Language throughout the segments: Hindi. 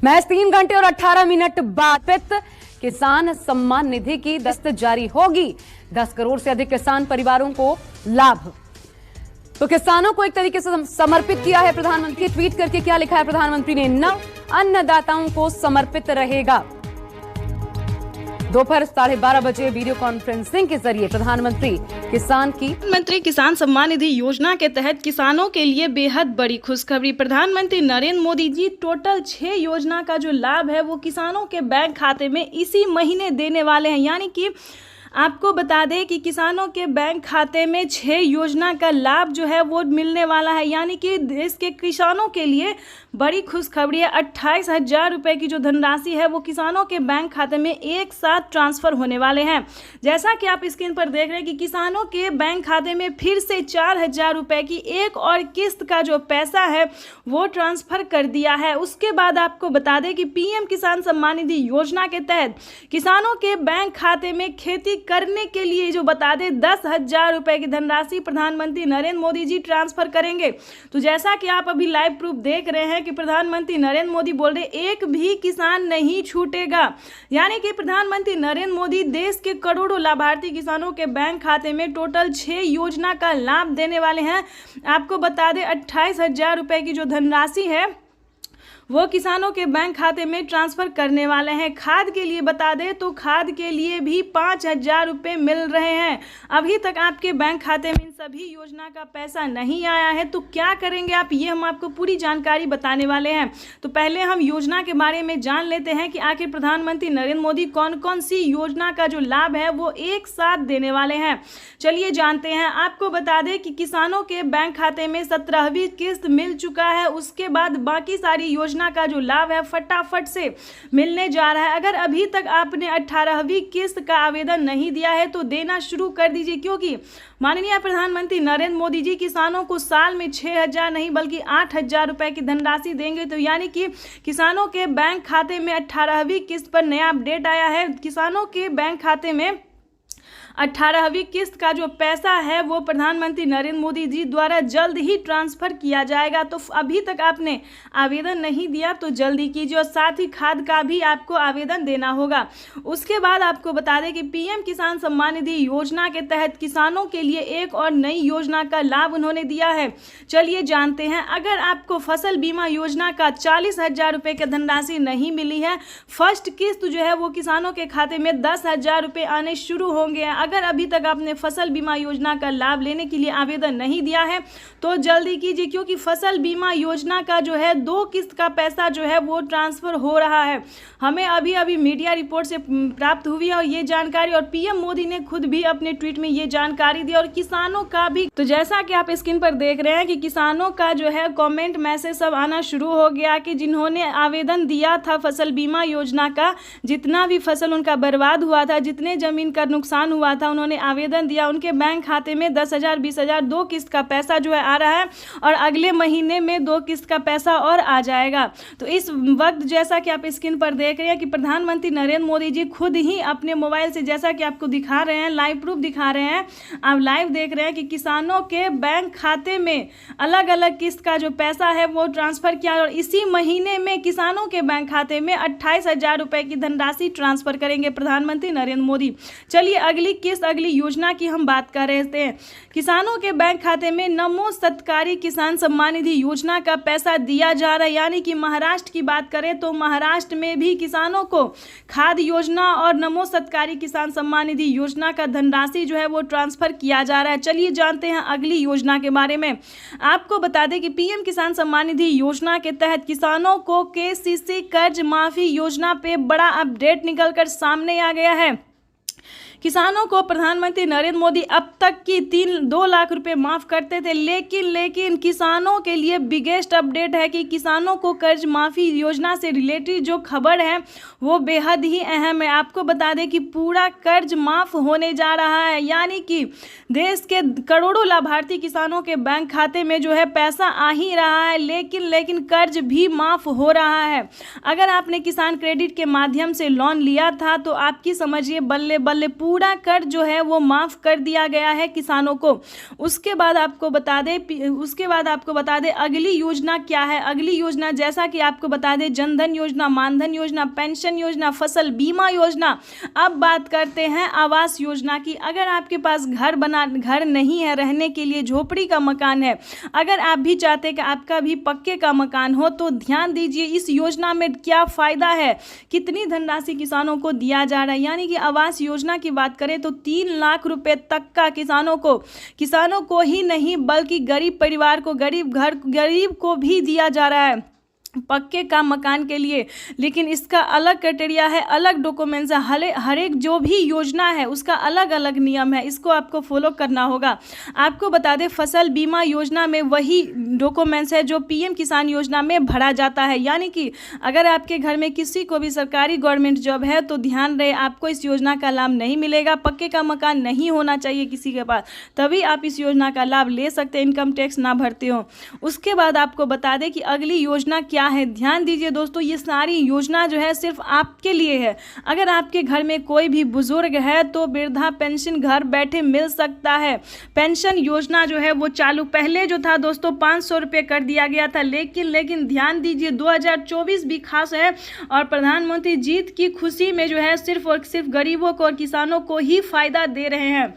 महज 3 घंटे और 18 मिनट बाद किसान सम्मान निधि की दस्त जारी होगी। 10 करोड़ से अधिक किसान परिवारों को लाभ। तो किसानों को एक तरीके से समर्पित किया है प्रधानमंत्री। ट्वीट करके क्या लिखा है प्रधानमंत्री ने? नव अन्नदाताओं को समर्पित रहेगा। दोपहर 12:30 बजे वीडियो कॉन्फ्रेंसिंग के जरिए प्रधानमंत्री किसान सम्मान निधि योजना के तहत किसानों के लिए बेहद बड़ी खुशखबरी। प्रधानमंत्री नरेंद्र मोदी जी टोटल 6 योजना का जो लाभ है वो किसानों के बैंक खाते में इसी महीने देने वाले हैं। यानी कि आपको बता दें कि किसानों के बैंक खाते में 6 योजना का लाभ जो है वो मिलने वाला है। यानी कि देश के किसानों के लिए बड़ी खुशखबरी है। 28,000 रुपये की जो धनराशि है वो किसानों के बैंक खाते में एक साथ ट्रांसफर होने वाले हैं। जैसा कि आप स्क्रीन पर देख रहे हैं कि किसानों के बैंक खाते में फिर से 4,000 रुपये की एक और किस्त का जो पैसा है वो ट्रांसफर कर दिया है। उसके बाद आपको बता दें कि पीएम किसान सम्मान निधि योजना के तहत किसानों के बैंक खाते में खेती करने के लिए जो बता दें 10,000 रुपये की धनराशि प्रधानमंत्री नरेंद्र मोदी जी ट्रांसफर करेंगे। तो जैसा कि आप अभी लाइव प्रूफ देख रहे हैं कि प्रधानमंत्री नरेंद्र मोदी बोल रहे एक भी किसान नहीं छूटेगा। यानी कि प्रधानमंत्री नरेंद्र मोदी देश के करोड़ों लाभार्थी किसानों के बैंक खाते में टोटल 6 योजना का लाभ देने वाले हैं। आपको बता दें 28,000 रुपये की जो धनराशि है वो किसानों के बैंक खाते में ट्रांसफर करने वाले हैं। खाद के लिए बता दें तो खाद के लिए भी 5,000 रुपये मिल रहे हैं। अभी तक आपके बैंक खाते में इन सभी योजना का पैसा नहीं आया है तो क्या करेंगे आप, ये हम आपको पूरी जानकारी बताने वाले हैं। तो पहले हम योजना के बारे में जान लेते हैं कि आखिर प्रधानमंत्री नरेंद्र मोदी कौन कौन सी योजना का जो लाभ है वो एक साथ देने वाले हैं। चलिए जानते हैं। आपको बता दें कि किसानों के बैंक खाते में 17वीं किस्त मिल चुका है। उसके बाद बाकी सारी योजना का जो लाभ है फटाफट से मिलने जा रहा है। अगर अभी तक आपने 18वीं किस्त का आवेदन नहीं दिया है तो देना शुरू कर दीजिए, क्योंकि माननीय प्रधानमंत्री नरेंद्र मोदी जी किसानों को साल में 6,000 नहीं बल्कि 8,000 रुपए की धनराशि देंगे। तो यानी कि किसानों के बैंक खाते में 18वीं किस्त पर नया अपडेट आया है। किसानों के बैंक खाते में 18वीं किस्त का जो पैसा है वो प्रधानमंत्री नरेंद्र मोदी जी द्वारा जल्द ही ट्रांसफर किया जाएगा। तो अभी तक आपने आवेदन नहीं दिया तो जल्दी कीजिए और साथ ही खाद का भी आपको आवेदन देना होगा। उसके बाद आपको बता दें कि पीएम किसान सम्मान निधि योजना के तहत किसानों के लिए एक और नई योजना का लाभ उन्होंने दिया है। चलिए जानते हैं। अगर आपको फसल बीमा योजना का 40,000 रुपये की धनराशि नहीं मिली है, फर्स्ट किस्त जो है वो किसानों के खाते में 10,000 रुपये आने शुरू होंगे। अगर अभी तक आपने फसल बीमा योजना का लाभ लेने के लिए आवेदन नहीं दिया है तो जल्दी कीजिए, क्योंकि फसल बीमा योजना का जो है 2 किस्त का पैसा जो है वो ट्रांसफर हो रहा है। हमें अभी मीडिया रिपोर्ट से प्राप्त हुई है और ये जानकारी, और पीएम मोदी ने खुद भी अपने ट्वीट में ये जानकारी दी और किसानों का भी। तो जैसा कि आप स्क्रीन पर देख रहे हैं कि किसानों का जो है कमेंट मैसेज सब आना शुरू हो गया कि जिन्होंने आवेदन दिया था फसल बीमा योजना का, जितना भी फसल उनका बर्बाद हुआ था, जितने जमीन का नुकसान हुआ था, उन्होंने आवेदन दिया। उनके बैंक खाते में 10,000 20,000 2 किस्त का पैसा जो है आ रहा है और अगले महीने में 2 किस्त का पैसा और आ जाएगा। तो इस वक्त जैसा कि आप स्क्रीन पर देख रहे हैं कि प्रधानमंत्री नरेंद्र मोदी जी खुद ही अपने मोबाइल से, जैसा कि आपको दिखा रहे हैं, लाइव प्रूफ दिखा रहे हैं, आप लाइव देख रहे हैं कि किसानों के बैंक खाते में अलग अलग किस्त का जो पैसा है वो ट्रांसफर किया और इसी महीने में किसानों के बैंक खाते में 28,000 रुपये की धनराशि ट्रांसफर करेंगे प्रधानमंत्री नरेंद्र मोदी। चलिए अगली योजना की हम बात कर रहे थे। किसानों के बैंक खाते में नमो सत्कारी किसान सम्मान निधि योजना का पैसा दिया जा रहा है। यानी कि महाराष्ट्र की बात करें तो महाराष्ट्र में भी किसानों को खाद योजना और नमो सत्कारी किसान सम्मान निधि योजना का धनराशि जो है वो ट्रांसफर किया जा रहा है। चलिए जानते हैं अगली योजना के बारे में। आपको बता दें कि पीएम किसान सम्मान निधि योजना के तहत किसानों को केसीसी कर्ज माफी योजना पे बड़ा अपडेट निकलकर सामने आ गया है। किसानों को प्रधानमंत्री नरेंद्र मोदी अब तक की 2 लाख रुपए माफ करते थे, लेकिन किसानों के लिए बिगेस्ट अपडेट है कि किसानों को कर्ज माफी योजना से रिलेटेड जो खबर है वो बेहद ही अहम है। आपको बता दें कि पूरा कर्ज माफ होने जा रहा है। यानी कि देश के करोड़ों लाभार्थी किसानों के बैंक खाते में जो है पैसा आ ही रहा है, लेकिन कर्ज भी माफ हो रहा है। अगर आपने किसान क्रेडिट के माध्यम से लोन लिया था तो आपकी समझिए बल्ले बल्ले पूरा कर्ज जो है वो माफ़ कर दिया गया है किसानों को। उसके बाद आपको बता दें अगली योजना क्या है। अगली योजना जैसा कि आपको बता दें जनधन योजना, मानधन योजना, पेंशन योजना, फसल बीमा योजना। अब बात करते हैं आवास योजना की। अगर आपके पास घर नहीं है, रहने के लिए झोपड़ी का मकान है, अगर आप भी चाहते हैं कि आपका भी पक्के का मकान हो, तो ध्यान दीजिए इस योजना में क्या फ़ायदा है, कितनी धनराशि किसानों को दिया जा रहा है। यानी कि आवास योजना की बात करें तो 3 लाख रुपए तक का किसानों को ही नहीं बल्कि गरीब परिवार को, गरीब को भी दिया जा रहा है पक्के का मकान के लिए। लेकिन इसका अलग क्राइटेरिया है, अलग डॉक्यूमेंट्स है, हर एक जो भी योजना है उसका अलग अलग नियम है, इसको आपको फॉलो करना होगा। आपको बता दें फसल बीमा योजना में वही डॉक्यूमेंट्स है जो पीएम किसान योजना में भरा जाता है। यानी कि अगर आपके घर में किसी को भी सरकारी गवर्नमेंट जॉब है तो ध्यान रहे आपको इस योजना का लाभ नहीं मिलेगा। पक्के का मकान नहीं होना चाहिए किसी के पास, तभी आप इस योजना का लाभ ले सकते हैं, इनकम टैक्स ना भरते हो। उसके बाद आपको बता दें कि अगली योजना क्या है। ध्यान दीजिए दोस्तों, ये सारी योजना जो है सिर्फ आपके लिए है। अगर आपके घर में कोई भी बुजुर्ग है तो वृद्धा पेंशन घर बैठे मिल सकता है। पेंशन योजना जो है वो चालू पहले जो था दोस्तों 500 रुपये कर दिया गया था, लेकिन ध्यान दीजिए 2024 भी खास है और प्रधानमंत्री जीत की खुशी में जो है सिर्फ और सिर्फ गरीबों को और किसानों को ही फायदा दे रहे हैं।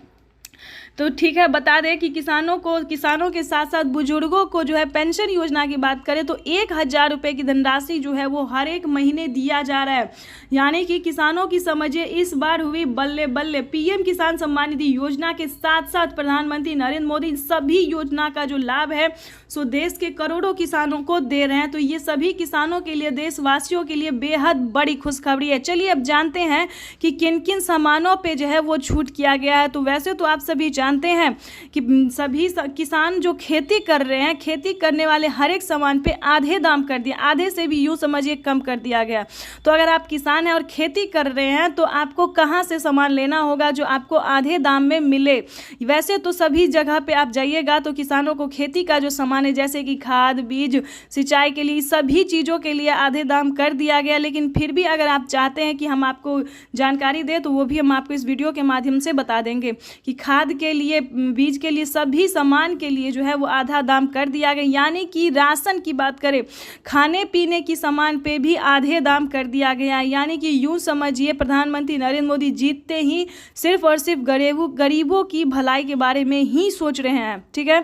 तो ठीक है, बता दें कि किसानों के साथ साथ बुजुर्गों को जो है पेंशन योजना की बात करें तो 1000 रुपये की धनराशि जो है वो हर एक महीने दिया जा रहा है। यानी कि किसानों की समझिए इस बार हुई बल्ले बल्ले। पीएम किसान सम्मान निधि योजना के साथ साथ प्रधानमंत्री नरेंद्र मोदी सभी योजना का जो लाभ है सो देश के करोड़ों किसानों को दे रहे हैं। तो ये सभी किसानों के लिए, देशवासियों के लिए बेहद बड़ी खुशखबरी है। चलिए अब जानते हैं कि किन किन सामानों पे जो है वो छूट किया गया है। तो वैसे तो आप सभी जानते हैं कि सभी किसान जो खेती कर रहे हैं, खेती करने वाले हर एक सामान पे आधे दाम कर दिया, आधे से भी यूँ समझिए कम कर दिया गया। तो अगर आप किसान हैं और खेती कर रहे हैं तो आपको कहाँ से सामान लेना होगा जो आपको आधे दाम में मिले। वैसे तो सभी जगह पे आप जाइएगा तो किसानों को खेती का जो सामान है जैसे कि खाद, बीज, सिंचाई के लिए सभी चीज़ों के लिए आधे दाम कर दिया गया। लेकिन फिर भी अगर आप चाहते हैं कि हम आपको जानकारी दें तो वो भी हम आपको इस वीडियो के माध्यम से बता देंगे कि खाद के लिए, बीज के लिए, सभी सामान के लिए जो है वो आधा दाम कर दिया गया। यानी कि राशन की बात करें, खाने पीने की सामान पे भी आधे दाम कर दिया गया। यानी कि यूँ समझिए प्रधानमंत्री नरेंद्र मोदी जीतते ही सिर्फ और सिर्फ गरीबों की भलाई के बारे में ही सोच रहे हैं। ठीक है,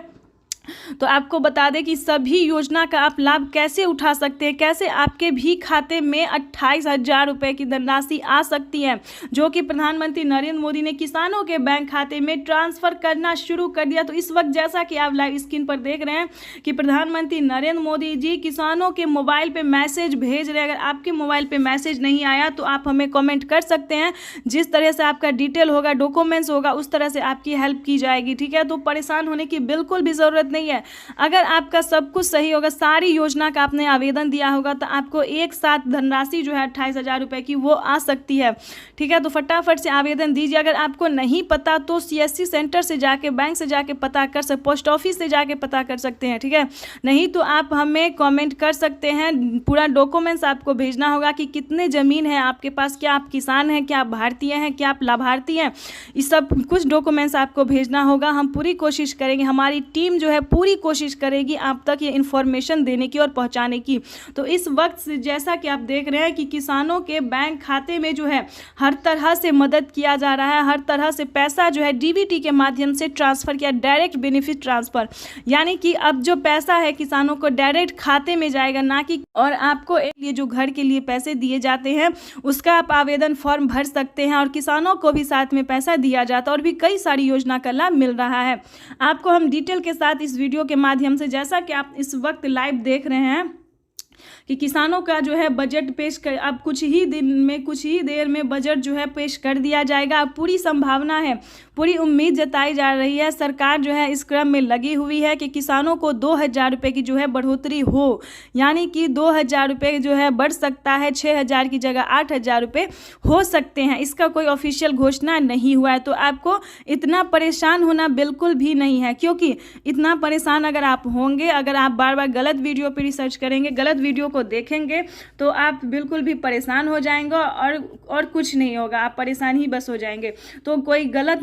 तो आपको बता दें कि सभी योजना का आप लाभ कैसे उठा सकते हैं, कैसे आपके भी खाते में 28,000 रुपये की धनराशि आ सकती है जो कि प्रधानमंत्री नरेंद्र मोदी ने किसानों के बैंक खाते में ट्रांसफ़र करना शुरू कर दिया। तो इस वक्त जैसा कि आप लाइव स्क्रीन पर देख रहे हैं कि प्रधानमंत्री नरेंद्र मोदी जी किसानों के मोबाइल पे मैसेज भेज रहे हैं। अगर आपके मोबाइल पे मैसेज नहीं आया तो आप हमें कमेंट कर सकते हैं, जिस तरह से आपका डिटेल होगा, डॉक्यूमेंट्स होगा, उस तरह से आपकी हेल्प की जाएगी। ठीक है, तो परेशान होने की बिल्कुल भी ज़रूरत नहीं है। अगर आपका सब कुछ सही होगा, सारी योजना का आपने आवेदन दिया होगा तो आपको एक साथ धनराशि जो है 28,000 रुपये की वो आ सकती है। ठीक है, तो फटाफट से आवेदन दीजिए। अगर आपको नहीं पता तो CSC सेंटर से जाके, बैंक से जाके पता कर सकते, पोस्ट ऑफिस से जाके पता कर सकते हैं। ठीक है, नहीं तो आप हमें कमेंट कर सकते हैं। पूरा डॉक्यूमेंट्स आपको भेजना होगा कि कितने ज़मीन है आपके पास, क्या आप किसान हैं, क्या आप भारतीय हैं, क्या आप लाभार्थी हैं, इस सब कुछ डॉक्यूमेंट्स आपको भेजना होगा। हम पूरी कोशिश करेंगे, हमारी टीम जो है पूरी कोशिश करेगी आप तक ये इन्फॉर्मेशन देने की और पहुंचाने की। तो इस वक्त जैसा कि आप देख रहे हैं कि किसानों के बैंक खाते में जो है हर तरह से मदद किया जा रहा है, हर तरह से पैसा जो है DBT के माध्यम से ट्रांसफ़र किया, डायरेक्ट बेनिफिट ट्रांसफ़र। यानी कि अब जो पैसा है किसानों को डायरेक्ट खाते में जाएगा, ना कि और आपको ये जो घर के लिए पैसे दिए जाते हैं उसका आप आवेदन फॉर्म भर सकते हैं और किसानों को भी साथ में पैसा दिया जाता है और भी कई सारी योजना का लाभ मिल रहा है। आपको हम डिटेल के साथ इस वीडियो के माध्यम से, जैसा कि आप इस वक्त लाइव देख रहे हैं कि किसानों का जो है बजट पेश कर, अब कुछ ही देर में बजट जो है पेश कर दिया जाएगा। अब पूरी संभावना है, पूरी उम्मीद जताई जा रही है। सरकार जो है इस क्रम में लगी हुई है कि किसानों को 2,000 रुपये की जो है बढ़ोतरी हो, यानी कि 2,000 रुपये जो है बढ़ सकता है, 6,000 की जगह 8,000 रुपये हो सकते हैं। इसका कोई ऑफिशियल घोषणा नहीं हुआ है, तो आपको इतना परेशान होना बिल्कुल भी नहीं है, क्योंकि इतना परेशान अगर आप होंगे, अगर आप बार बार गलत वीडियो पर रिसर्च करेंगे, गलत वीडियो को देखेंगे, तो आप बिल्कुल भी परेशान हो जाएंगे और कुछ नहीं होगा, आप परेशान ही बस हो जाएंगे। तो कोई गलत